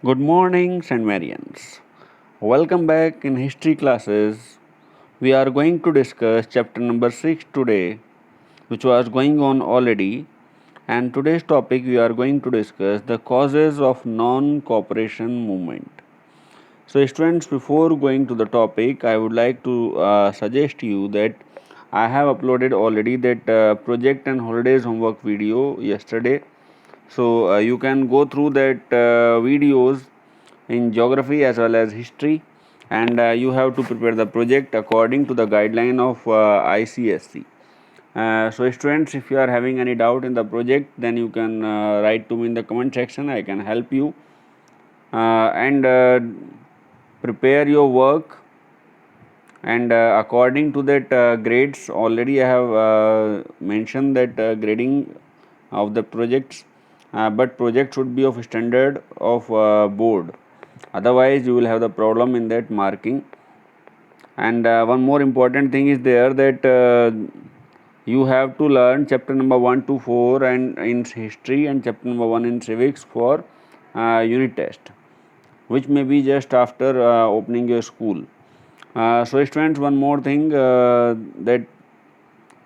Good morning, St. Marians. Welcome back in history classes. We are going to discuss chapter number 6 today, which was going on already. And today's topic we are going to discuss the causes of non cooperation movement. So, students, before going to the topic, I would like to suggest you that I have uploaded already that project and holidays homework video yesterday. So, you can go through that videos in geography as well as history, and you have to prepare the project according to the guideline of ICSC. So, students, if you are having any doubt in the project, then you can write to me in the comment section. I can help you and prepare your work, and according to that grades. Already I have mentioned that grading of the projects, but project should be of standard of board, otherwise you will have the problem in that marking. And one more important thing is there that you have to learn chapter number 1 to 4 and in history, and chapter number 1 in civics for unit test, which may be just after opening your school. So, students, one more thing that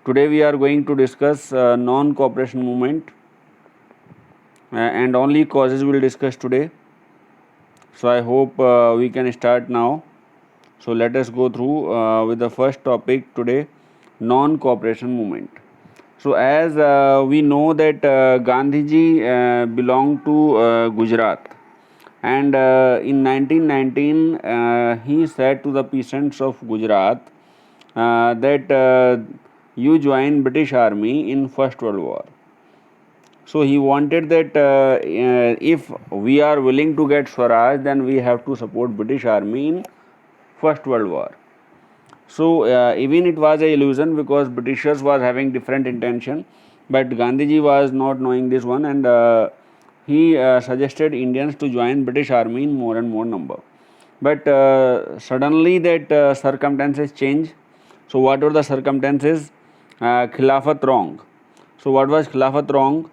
today we are going to discuss non-cooperation movement, and only causes we will discuss today. So, I hope we can start now. So, let us go through with the first topic today, non-cooperation movement. So, as we know that Gandhiji belonged to Gujarat, and in 1919 he said to the peasants of Gujarat that you join British Army in First World War. So he wanted that if we are willing to get Swaraj, then we have to support British Army in First World War. So even it was a illusion, because Britishers was having different intention, but Gandhiji was not knowing this one, and he suggested Indians to join British Army in more and more number. But suddenly that circumstances change. So what were the circumstances? Khilafat wrong. So what was Khilafat wrong?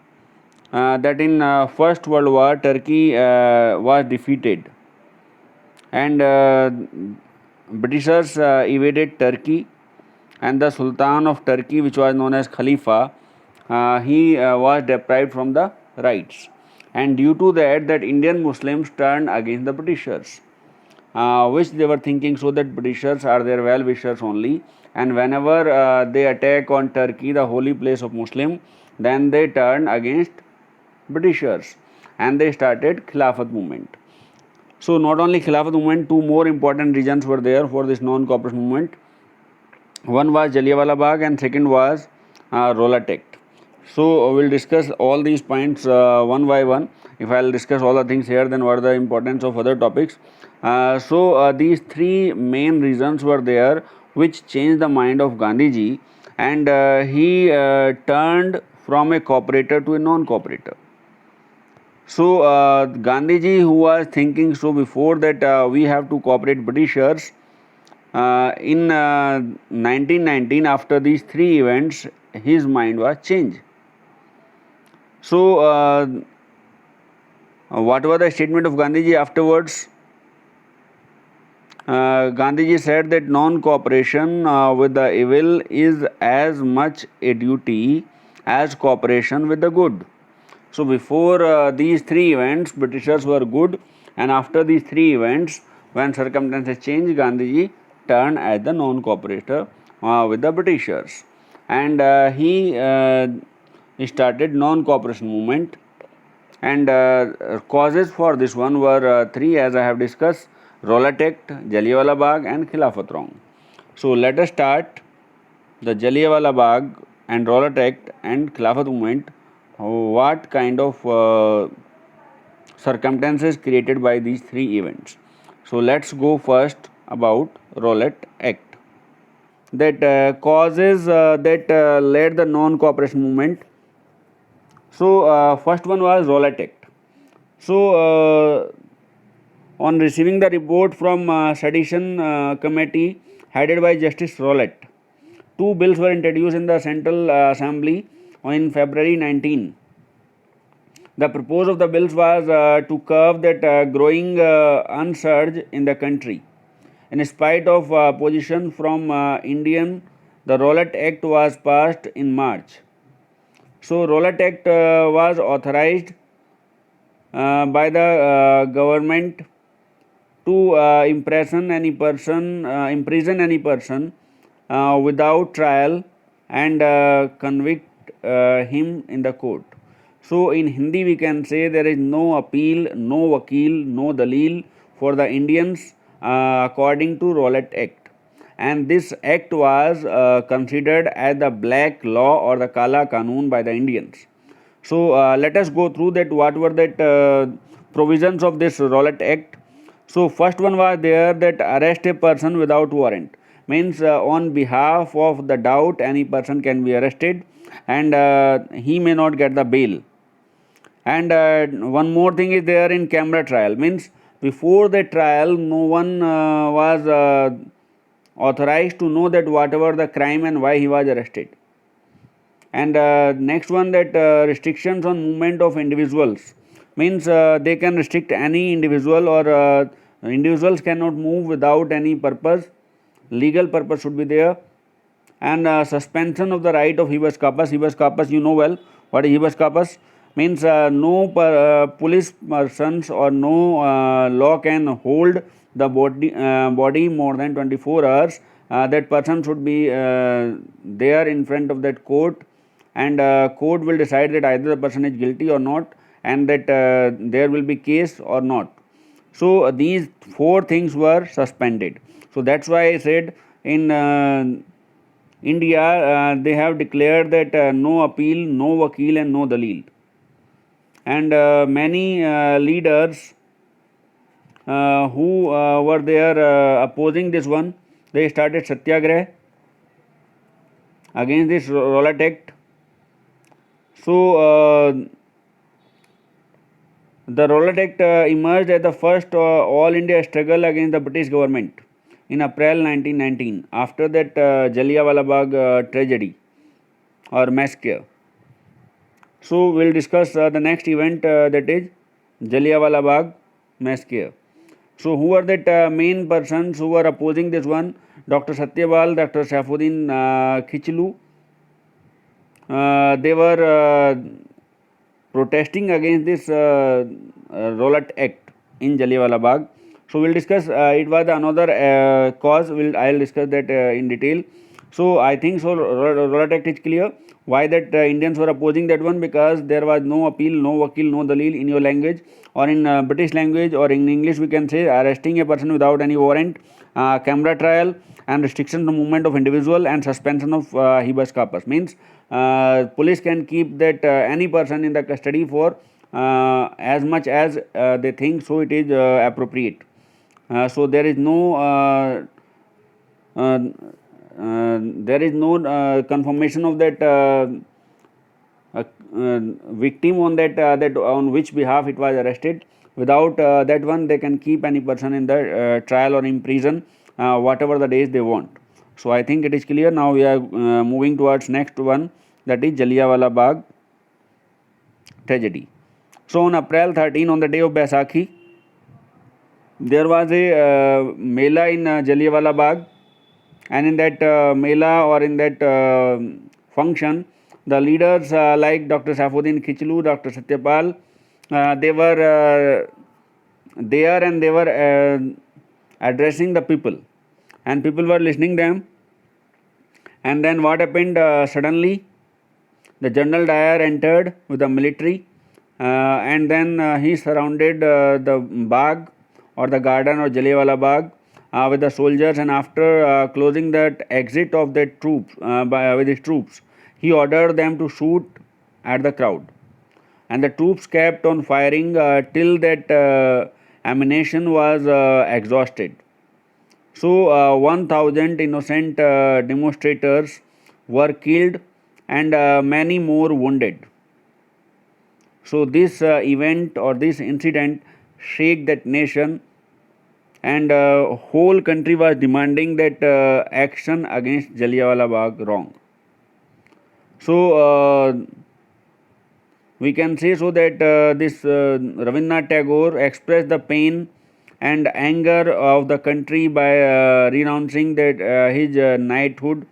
That in First World War Turkey was defeated, and Britishers invaded Turkey, and the Sultan of Turkey, which was known as Khalifa, he was deprived from the rights, and due to that Indian Muslims turned against the Britishers, which they were thinking so that Britishers are their well-wishers only, and whenever they attack on Turkey, the holy place of Muslim, then they turn against Britishers, and they started Khilafat movement. So not only Khilafat movement, two more important reasons were there for this non-cooperation movement. One was Jallianwala Bagh, and second was Rowlatt Act. So we'll discuss all these points one by one. If I'll discuss all the things here, then what are the importance of other topics? So these three main reasons were there which changed the mind of Gandhiji, and he turned from a cooperator to a non-cooperator. So Gandhiji, who was thinking so before that we have to cooperate Britishers, in 1919, after these three events, his mind was changed. So what was the statement of Gandhiji afterwards? Gandhiji said that non-cooperation with the evil is as much a duty as cooperation with the good. So before these three events, Britishers were good, and after these three events, when circumstances changed, Gandhiji turned as the non-cooperator with the Britishers, and he started non-cooperation movement. And causes for this one were three, as I have discussed: Rowlatt Act, Jallianwala Bagh, and Khilafat wrong. So let us start the Jallianwala Bagh and Rowlatt Act and Khilafat movement. What kind of circumstances created by these three events? So let's go first about Rowlatt Act. That causes that led the non-cooperation movement. So first one was Rowlatt Act. So on receiving the report from sedition committee headed by Justice Rowlatt, two bills were introduced in the Central Assembly in February 19. The purpose of the bills was to curb that growing unsurge in the country. In spite of opposition from Indian, the Rowlatt Act was passed in March. So, Rowlatt Act was authorized by the government to imprison any person without trial and convict him in the court. So in Hindi we can say there is no appeal, no vakil, no dalil for the Indians according to Rowlatt Act. And this act was considered as the black law or the Kala Kanun by the Indians. So let us go through that what were that provisions of this Rowlatt Act. So first one was there that arrest a person without warrant, means on behalf of the doubt any person can be arrested and he may not get the bail. And one more thing is there in camera trial, means before the trial no one was authorized to know that whatever the crime and why he was arrested. And next one, that restrictions on movement of individuals, means they can restrict any individual or individuals cannot move without any purpose, legal purpose should be there. And suspension of the right of habeas corpus, you know well what is habeas corpus, means no police persons or no law can hold the body more than 24 hours. That person should be there in front of that court, and court will decide that either the person is guilty or not, and that there will be case or not. So these four things were suspended. So that's why I said in India they have declared that no appeal, no vakil and no dalil. And many leaders who were there opposing this one, they started satyagrah against this Rowlatt Act. So the Rowlatt Act emerged as the first all India struggle against the British government in April 1919 after that Jallianwala Bagh tragedy or massacre. So we'll discuss the next event, that is Jallianwala Bagh massacre. So who are that main persons who were opposing this one? Dr. Satyabal, Dr. Saifuddin Khichlu. They were protesting against this Rowlatt Act in Jallianwala Bagh. So we'll discuss. It was another cause. I'll discuss that in detail. So I think so. Rowlatt Act is clear. Why that Indians were opposing that one? Because there was no appeal, no vakil, no dalil in your language, or in British language, or in English we can say arresting a person without any warrant, camera trial, and restriction of movement of individual, and suspension of habeas corpus. Means police can keep that any person in the custody for as much as they think so it is appropriate. So there is no confirmation of that victim on that on which behalf it was arrested. Without that one, they can keep any person in the trial or in prison whatever the days they want. So I think it is clear. Now we are moving towards next one, that is Jallianwala Bagh tragedy. So on April 13, on the day of Baisakhi, there was a mela in Jallianwala Bagh, and in that mela or in that function, the leaders like Dr. Saifuddin Khichlu, Dr. Satyapal, they were there, and they were addressing the people, and people were listening them. And then what happened? Suddenly the General Dyer entered with the military, and then he surrounded the Bagh or the garden or Jallianwala Bagh with the soldiers, and after closing that exit of the troops with his troops, he ordered them to shoot at the crowd, and the troops kept on firing till that ammunition was exhausted. So 1000 innocent demonstrators were killed, and many more wounded. So this event or this incident shook that nation, and whole country was demanding that action against Jallianwala Bagh wrong. So we can say so that this Rabindranath Tagore expressed the pain and anger of the country by renouncing that his knighthood,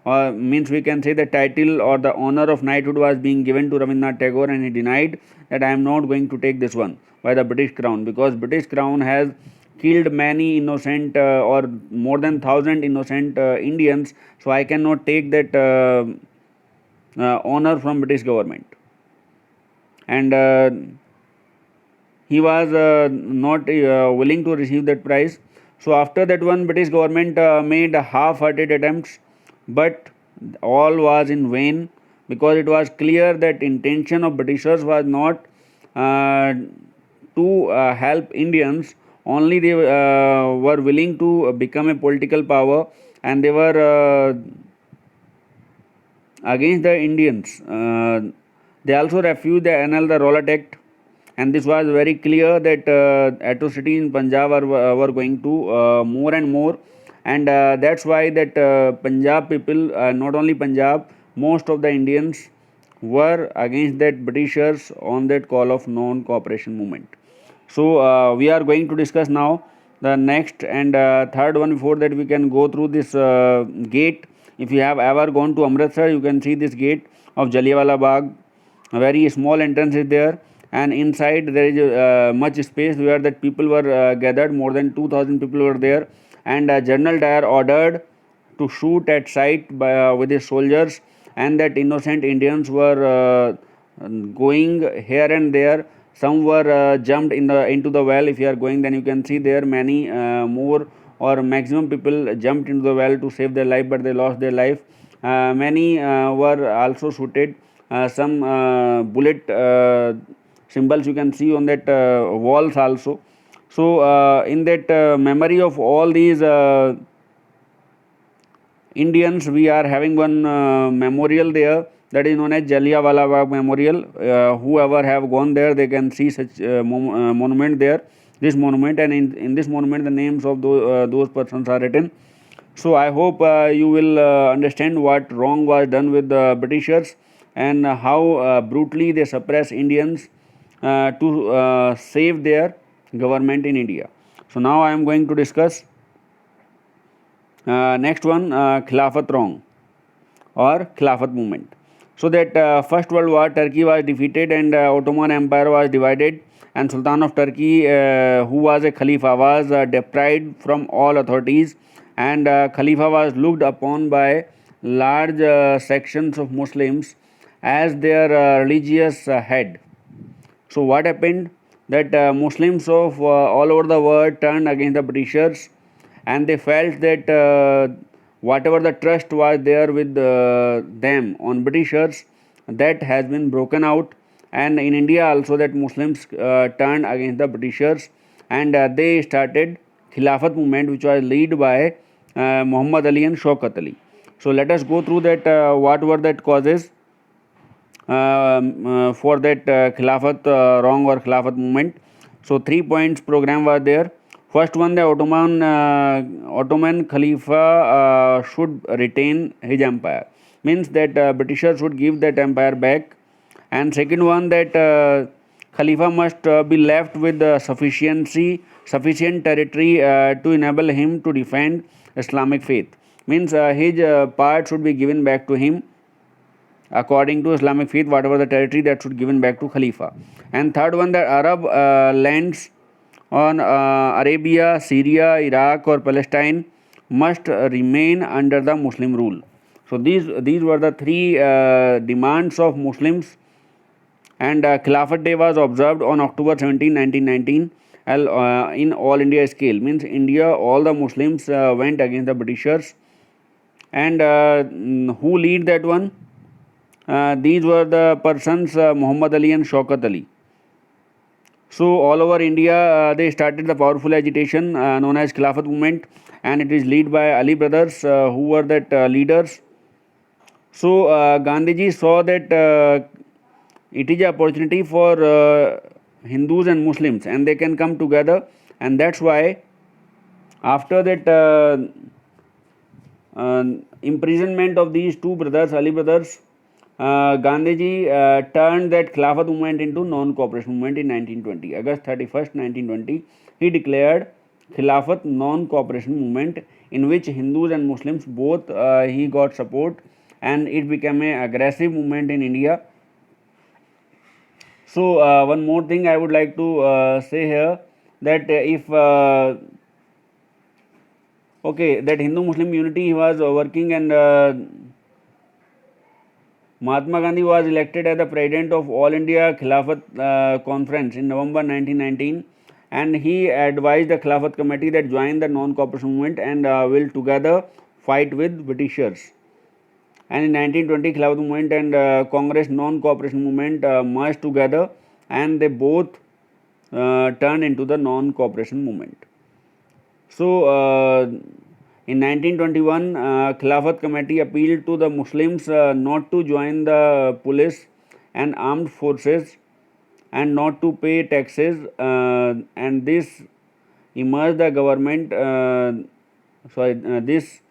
or means we can say the title or the honor of knighthood was being given to Rabindranath Tagore, and he denied that I am not going to take this one by the British crown, because British crown has killed many innocent or more than 1,000 innocent Indians, so I cannot take that honor from British government. And he was not willing to receive that prize. So after that one, British government made half-hearted attempts, but all was in vain, because it was clear that intention of Britishers was not uh, to help Indians. Only they were willing to become a political power, and they were against the Indians. They also refused the annul the Rowlatt Act, and this was very clear that atrocities in Punjab were going to more and more, and that's why that Punjab people, not only Punjab, most of the Indians were against that Britishers on that call of non-cooperation movement. So we are going to discuss now the next and third one. Before that, we can go through this gate. If you have ever gone to Amritsar, you can see this gate of Jallianwala Bagh. A very small entrance is there, and inside there is much space where that people were gathered. More than 2,000 people were there, and General Dyer ordered to shoot at sight with his soldiers, and that innocent Indians were going here and there. Some were jumped into the well. If you are going, then you can see there many more or maximum people jumped into the well to save their life, but they lost their life. Many were also shooted. Some bullet symbols you can see on that walls also. So in that memory of all these Indians, we are having one memorial there, that is known as Jallianwala Bagh Memorial. Whoever have gone there, they can see such monument there, this monument, and in this monument the names of those persons are written. So I hope you will understand what wrong was done with the Britishers, and how brutally they suppress Indians to save their government in India. So now I am going to discuss next one, Khilafat wrong or Khilafat movement. So that First World War, Turkey was defeated and Ottoman Empire was divided, and Sultan of Turkey, who was a Khalifa, was deprived from all authorities, and Khalifa was looked upon by large sections of Muslims as their religious head. So what happened? That Muslims of all over the world turned against the Britishers, and they felt that whatever the trust was there with them on Britishers, that has been broken out. And in India also, that Muslims turned against the Britishers, and they started Khilafat movement, which was led by Muhammad Ali and Shaukat Ali. So let us go through that. What were that causes for that Khilafat wrong or Khilafat movement? So 3 points program was there. First one, the Ottoman Khalifa should retain his empire, means that Britishers should give that empire back. And second one, that Khalifa must be left with sufficient territory to enable him to defend Islamic faith, means his part should be given back to him according to Islamic faith, whatever the territory, that should given back to Khalifa. And third one, that Arab lands on Arabia, Syria, Iraq or Palestine must remain under the Muslim rule. So these were the three demands of Muslims, and Khilafat Day was observed on October 17, 1919 in all India scale, means India, all the Muslims went against the Britishers. And who lead that one? These were the persons, Muhammad Ali and Shaukat Ali. So all over India, they started the powerful agitation known as Khilafat movement, and it is led by Ali brothers, who were that leaders. So Gandhiji saw that it is an opportunity for Hindus and Muslims, and they can come together, and that's why after that imprisonment of these two brothers, Ali brothers, Gandhiji turned that Khilafat movement into non-cooperation movement in 1920. August 31st, 1920, he declared Khilafat non-cooperation movement, in which Hindus and Muslims both he got support, and it became an aggressive movement in India. So one more thing I would like to say here, that if okay, that Hindu Muslim unity he was working, and Mahatma Gandhi was elected as the president of All India Khilafat Conference in November 1919, and he advised the Khilafat committee that join the non-cooperation movement and will together fight with Britishers. And in 1920, Khilafat movement and Congress non-cooperation movement merged together, and they both turned into the non-cooperation movement. So in 1921, Khilafat committee appealed to the Muslims not to join the police and armed forces and not to pay taxes, and this emerged the government. This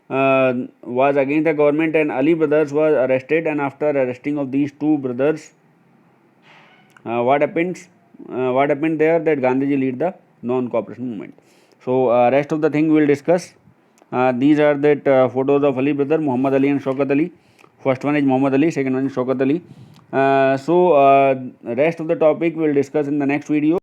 was against the government, and Ali brothers was arrested. And after arresting of these two brothers, what happens? What happened there? That Gandhiji lead the non-cooperation movement. So rest of the thing we will discuss. These are that photos of Ali brother, Muhammad Ali and Shaukat Ali. First one is Muhammad Ali, second one is Shaukat Ali. So rest of the topic we will discuss in the next video.